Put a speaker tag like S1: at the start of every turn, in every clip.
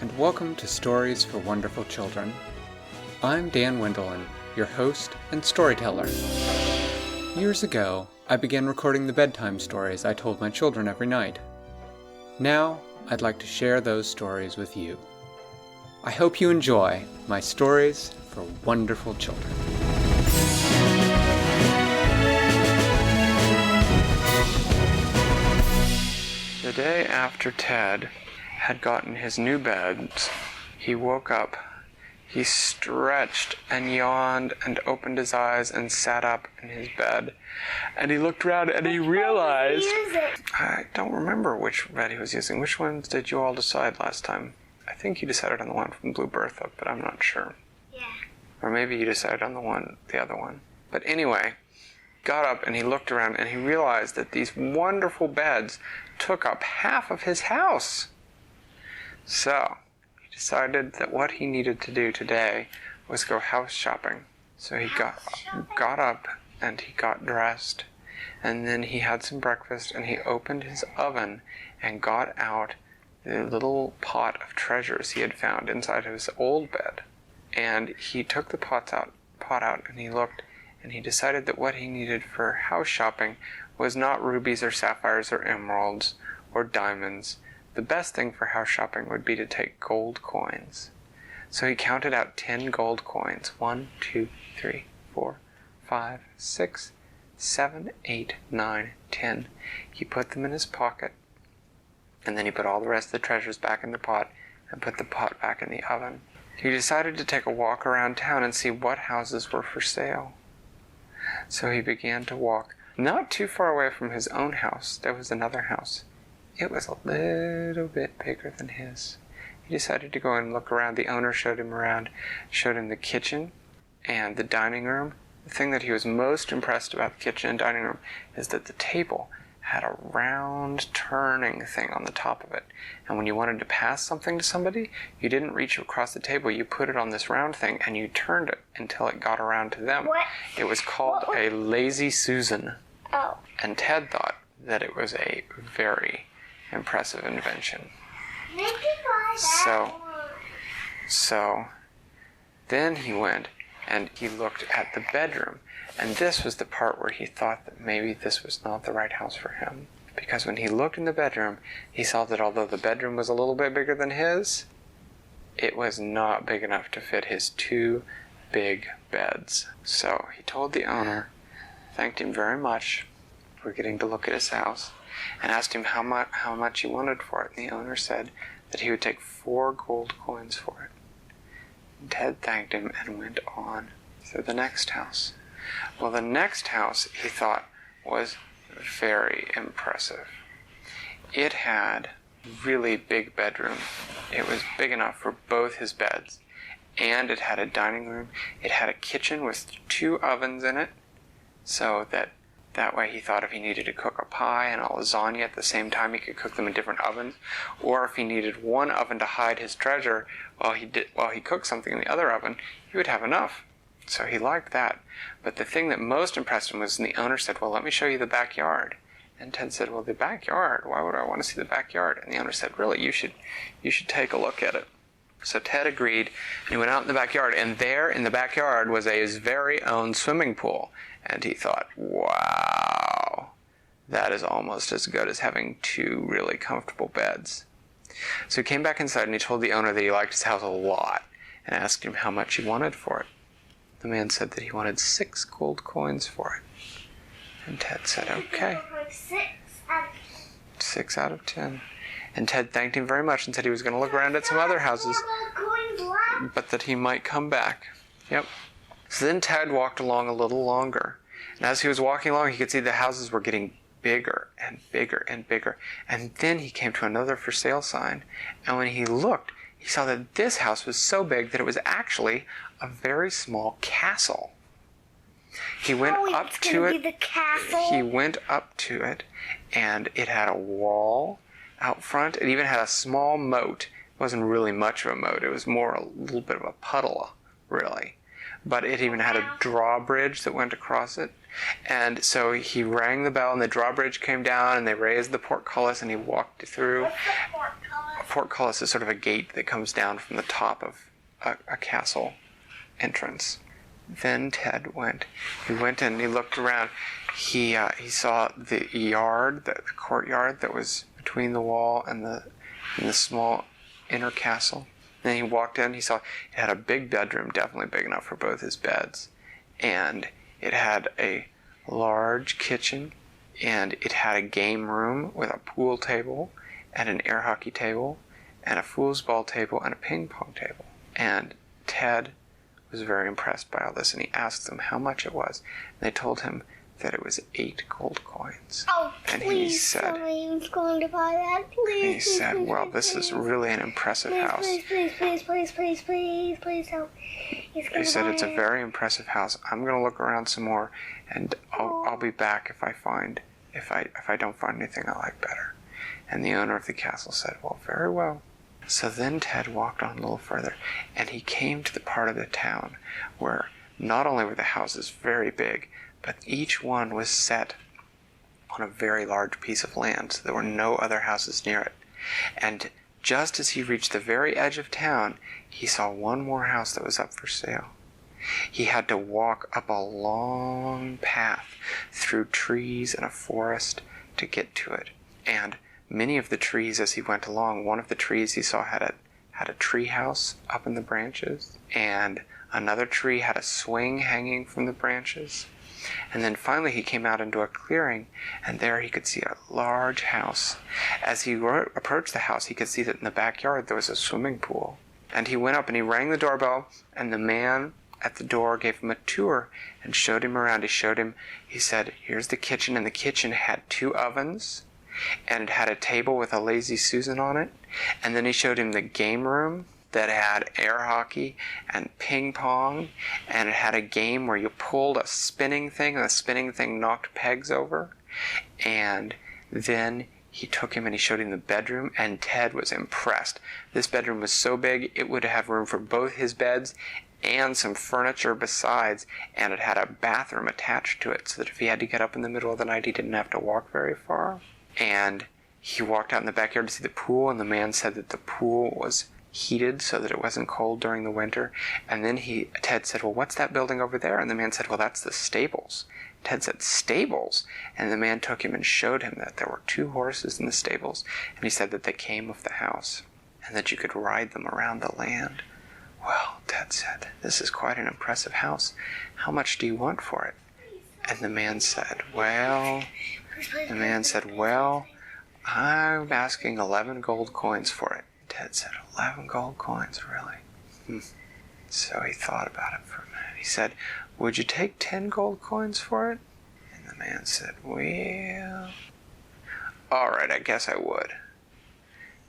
S1: and welcome to Stories for Wonderful Children. I'm Dan Wendelin, your host and storyteller. Years ago, I began recording the bedtime stories I told my children every night. Now, I'd like to share those stories with you. I hope you enjoy my Stories for Wonderful Children. The day after Ted had gotten his new beds, he woke up. He stretched and yawned and opened his eyes and sat up in his bed. And he looked around and he realized... I don't remember which bed he was using. Which ones did you all decide last time? I think you decided on the one from Blue Bertha, but I'm not sure.
S2: Yeah.
S1: Or maybe you decided on the other one. But anyway, got up and he looked around and he realized that these wonderful beds took up half of his house. So, he decided that what he needed to do today was go house shopping. So he got up and he got dressed, and then he had some breakfast and he opened his oven and got out the little pot of treasures he had found inside his old bed. And he took the pot out and he looked, and he decided that what he needed for house shopping was not rubies or sapphires or emeralds or diamonds. The best thing for house shopping would be to take gold coins. So he counted out 10 gold coins. 1, 2, 3, 4, 5, 6, 7, 8, 9, 10. He put them in his pocket, and then he put all the rest of the treasures back in the pot and put the pot back in the oven. He decided to take a walk around town and see what houses were for sale. So he began to walk. Not too far away from his own house, there was another house. It was a little bit bigger than his. He decided to go and look around. The owner showed him around, showed him the kitchen and the dining room. The thing that he was most impressed about the kitchen and dining room is that the table had a round turning thing on the top of it. And when you wanted to pass something to somebody, you didn't reach across the table. You put it on this round thing and you turned it until it got around to them.
S2: What?
S1: It was called a Lazy Susan.
S2: Oh.
S1: And Ted thought that it was a very impressive invention. So then he went and he looked at the bedroom, and this was the part where he thought that maybe this was not the right house for him. Because when he looked in the bedroom, he saw that although the bedroom was a little bit bigger than his, it was not big enough to fit his 2 big beds. So he told the owner, thanked him very much for getting to look at his house, and asked him how much he wanted for it. And the owner said that he would take 4 gold coins for it. And Ted thanked him and went on to the next house. Well, the next house, he thought, was very impressive. It had a really big bedroom. It was big enough for both his beds. And it had a dining room. It had a kitchen with 2 ovens in it, so that way he thought if he needed to cook a pie and a lasagna at the same time, he could cook them in different ovens. Or if he needed one oven to hide his treasure while he cooked something in the other oven, he would have enough. So he liked that. But the thing that most impressed him was when the owner said, well, let me show you the backyard. And Ted said, well, the backyard? Why would I want to see the backyard? And the owner said, really, you should take a look at it. So Ted agreed, and he went out in the backyard, and there in the backyard was his very own swimming pool. And he thought, wow, that is almost as good as having 2 really comfortable beds. So he came back inside and he told the owner that he liked his house a lot and asked him how much he wanted for it. The man said that he wanted 6 gold coins for it. And Ted said, okay. 6 out of 10. And Ted thanked him very much and said he was going to look around at some other houses, but that he might come back. Yep. So then Ted walked along a little longer. And as he was walking along, he could see the houses were getting bigger and bigger and bigger. And then he came to another for sale sign. And when he looked, he saw that this house was so big that it was actually a very small castle. He went up to it.
S2: The castle?
S1: He went up to it, and it had a wall out front. It even had a small moat. It wasn't really much of a moat. It was more a little bit of a puddle, really. but it even had a drawbridge that went across it. And so he rang the bell, and the drawbridge came down, and they raised the portcullis, and he walked through.
S2: What's the portcullis?
S1: A portcullis is sort of a gate that comes down from the top of a castle entrance. Then Ted went. He went and he looked around. He saw the yard, the courtyard that was between the wall and the small inner castle. Then he walked in. He saw it had a big bedroom, definitely big enough for both his beds, and it had a large kitchen, and it had a game room with a pool table and an air hockey table and a foosball table and a ping pong table. And Ted was very impressed by all this, and he asked them how much it was. And they told him that it was 8 gold coins.
S2: Oh,
S1: and
S2: please,
S1: he said,
S2: somebody was going to buy that. Please,
S1: and he said, well, this is really an impressive house.
S2: Please help.
S1: He said, it's a very impressive house. I'm going to look around some more, and I'll be back if I don't find anything I like better. And the owner of the castle said, well, very well. So then Ted walked on a little further, and he came to the part of the town where not only were the houses very big, but each one was set on a very large piece of land, so there were no other houses near it. And just as he reached the very edge of town, he saw one more house that was up for sale. He had to walk up a long path through trees and a forest to get to it. And many of the trees, as he went along, one of the trees he saw had a tree house up in the branches, and another tree had a swing hanging from the branches. And then finally he came out into a clearing, and there he could see a large house. As he approached the house, he could see that in the backyard there was a swimming pool. And he went up and he rang the doorbell, and the man at the door gave him a tour and showed him around. He said, here's the kitchen, and the kitchen had 2 ovens, and it had a table with a Lazy Susan on it. And then he showed him the game room that had air hockey and ping pong, and it had a game where you pulled a spinning thing, and the spinning thing knocked pegs over. And then he took him and he showed him the bedroom, and Ted was impressed. This bedroom was so big it would have room for both his beds and some furniture besides, and it had a bathroom attached to it, so that if he had to get up in the middle of the night, he didn't have to walk very far. And he walked out in the backyard to see the pool, and the man said that the pool was heated so that it wasn't cold during the winter. And then Ted said, well, what's that building over there? And the man said, well, that's the stables. Ted said, stables? And the man took him and showed him that there were 2 horses in the stables, and he said that they came with the house, and that you could ride them around the land. Well, Ted said, this is quite an impressive house. How much do you want for it? And the man said, well, I'm asking 11 gold coins for it. Ted said, 11 gold coins, really? So he thought about it for a minute. He said, would you take 10 gold coins for it? And the man said, well, all right, I guess I would.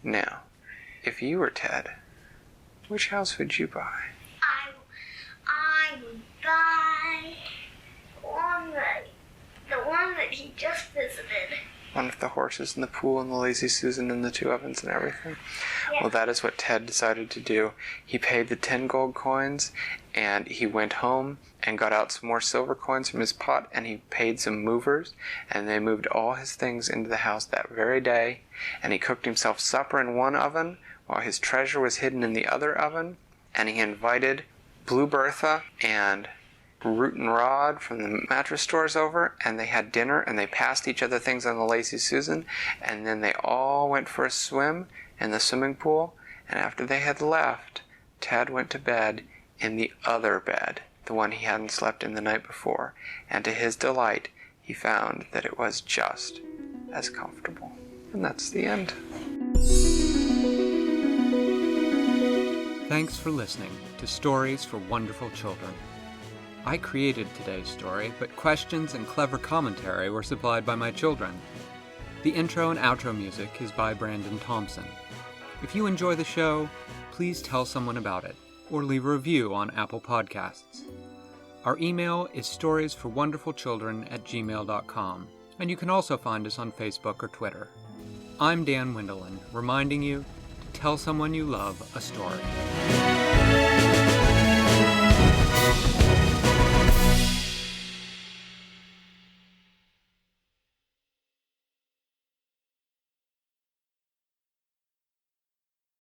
S1: Now, if you were Ted, which house would you buy?
S2: I would buy the one that he just visited.
S1: One with the horses and the pool and the Lazy Susan and the 2 ovens and everything? Yeah. Well, that is what Ted decided to do. He paid the 10 gold coins, and he went home and got out some more silver coins from his pot, and he paid some movers, and they moved all his things into the house that very day. And he cooked himself supper in one oven while his treasure was hidden in the other oven. And he invited Blue Bertha and Root and Rod from the mattress stores over, and they had dinner, and they passed each other things on the Lazy Susan, and then they all went for a swim in the swimming pool. And after they had left, Ted went to bed in the other bed, the one he hadn't slept in the night before, and to his delight he found that it was just as comfortable. And that's the end.
S3: Thanks for listening to Stories for Wonderful Children. I created today's story, but questions and clever commentary were supplied by my children. The intro and outro music is by Brandon Thompson. If you enjoy the show, please tell someone about it, or leave a review on Apple Podcasts. Our email is storiesforwonderfulchildren@gmail.com, and you can also find us on Facebook or Twitter. I'm Dan Wendelin, reminding you to tell someone you love a story.